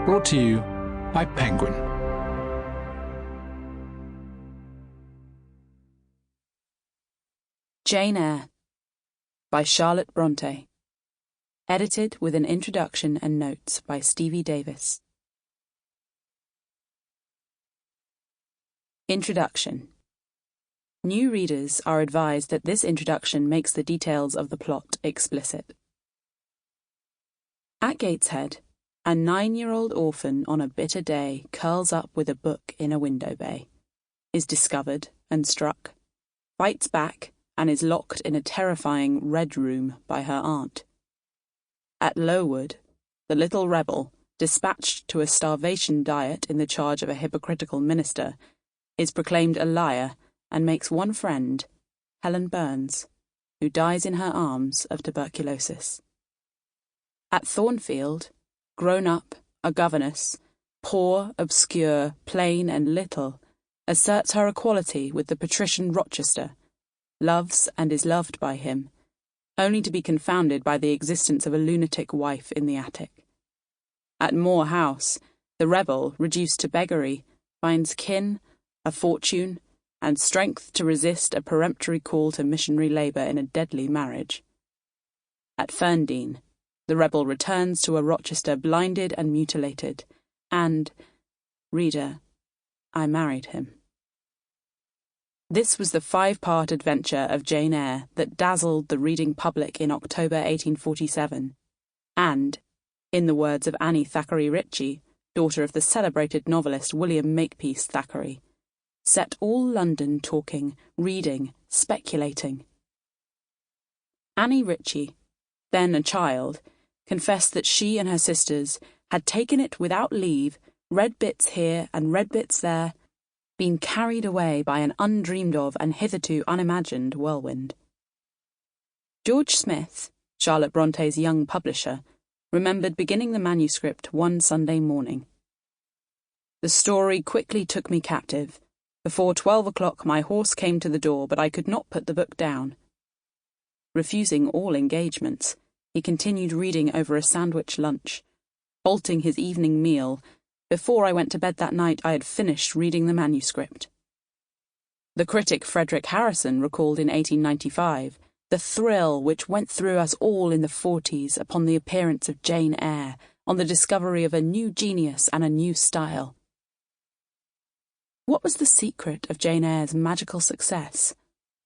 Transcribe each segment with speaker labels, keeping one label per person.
Speaker 1: Brought to you by Penguin.
Speaker 2: Jane Eyre by Charlotte Brontë. Edited with an introduction and notes by Stevie Davies. Introduction. New readers are advised that this introduction makes the details of the plot explicit. At Gateshead, a 9-year-old orphan on a bitter day curls up with a book in a window bay, is discovered and struck, fights back, and is locked in a terrifying red room by her aunt. At Lowood, the little rebel, dispatched to a starvation diet in the charge of a hypocritical minister, is proclaimed a liar and makes one friend, Helen Burns, who dies in her arms of tuberculosis. At Thornfield, grown up, a governess, poor, obscure, plain and little, asserts her equality with the patrician Rochester, loves and is loved by him, only to be confounded by the existence of a lunatic wife in the attic. At Moor House, the rebel, reduced to beggary, finds kin, a fortune, and strength to resist a peremptory call to missionary labour in a deadly marriage. At Ferndean, the rebel returns to a Rochester blinded and mutilated, and, reader, I married him. This was the 5-part adventure of Jane Eyre that dazzled the reading public in October 1847, and, in the words of Annie Thackeray Ritchie, daughter of the celebrated novelist William Makepeace Thackeray, set all London talking, reading, speculating. Annie Ritchie, then a child, confessed that she and her sisters had taken it without leave, read bits here and read bits there, been carried away by an undreamed-of and hitherto unimagined whirlwind. George Smith, Charlotte Bronte's young publisher, remembered beginning the manuscript one Sunday morning. The story quickly took me captive. Before 12 o'clock my horse came to the door, but I could not put the book down. Refusing all engagements, he continued reading over a sandwich lunch, halting his evening meal. Before I went to bed that night I had finished reading the manuscript. The critic Frederick Harrison recalled in 1895 the thrill which went through us all in the 40s upon the appearance of Jane Eyre, on the discovery of a new genius and a new style. What was the secret of Jane Eyre's magical success?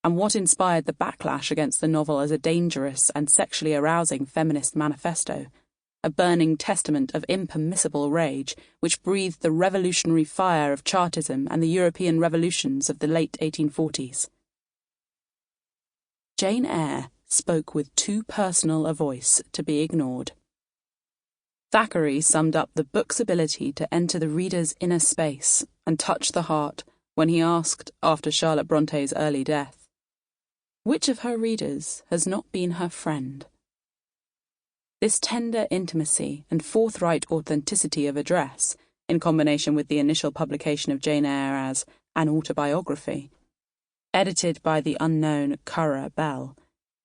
Speaker 2: And what inspired the backlash against the novel as a dangerous and sexually arousing feminist manifesto, a burning testament of impermissible rage which breathed the revolutionary fire of Chartism and the European revolutions of the late 1840s? Jane Eyre spoke with too personal a voice to be ignored. Thackeray summed up the book's ability to enter the reader's inner space and touch the heart when he asked, after Charlotte Bronte's early death, which of her readers has not been her friend? This tender intimacy and forthright authenticity of address, in combination with the initial publication of Jane Eyre as an autobiography, edited by the unknown Currer Bell,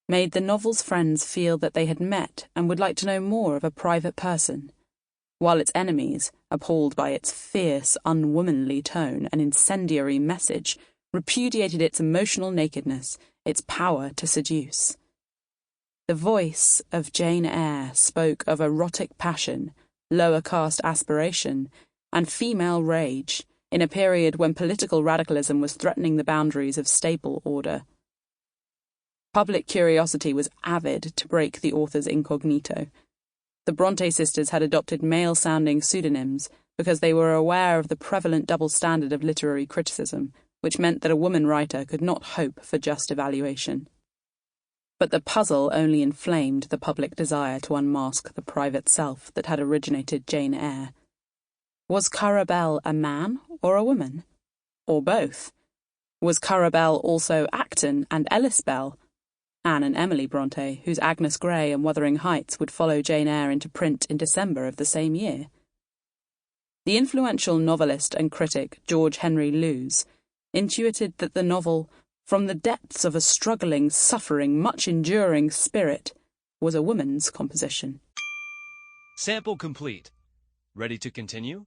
Speaker 2: made the novel's friends feel that they had met and would like to know more of a private person, while its enemies, appalled by its fierce, unwomanly tone and incendiary message, repudiated its emotional nakedness, its power to seduce. The voice of Jane Eyre spoke of erotic passion, lower caste aspiration, and female rage in a period when political radicalism was threatening the boundaries of staple order. Public curiosity was avid to break the author's incognito. The Brontë sisters had adopted male-sounding pseudonyms because they were aware of the prevalent double standard of literary criticism, which meant that a woman writer could not hope for just evaluation. But the puzzle only inflamed the public desire to unmask the private self that had originated Jane Eyre. Was Currer Bell a man or a woman? Or both? Was Currer Bell also Acton and Ellis Bell, Anne and Emily Brontë, whose Agnes Grey and Wuthering Heights would follow Jane Eyre into print in December of the same year? The influential novelist and critic George Henry Lewes intuited that the novel, from the depths of a struggling, suffering, much-enduring spirit, was a woman's composition.
Speaker 3: Sample complete. Ready to continue?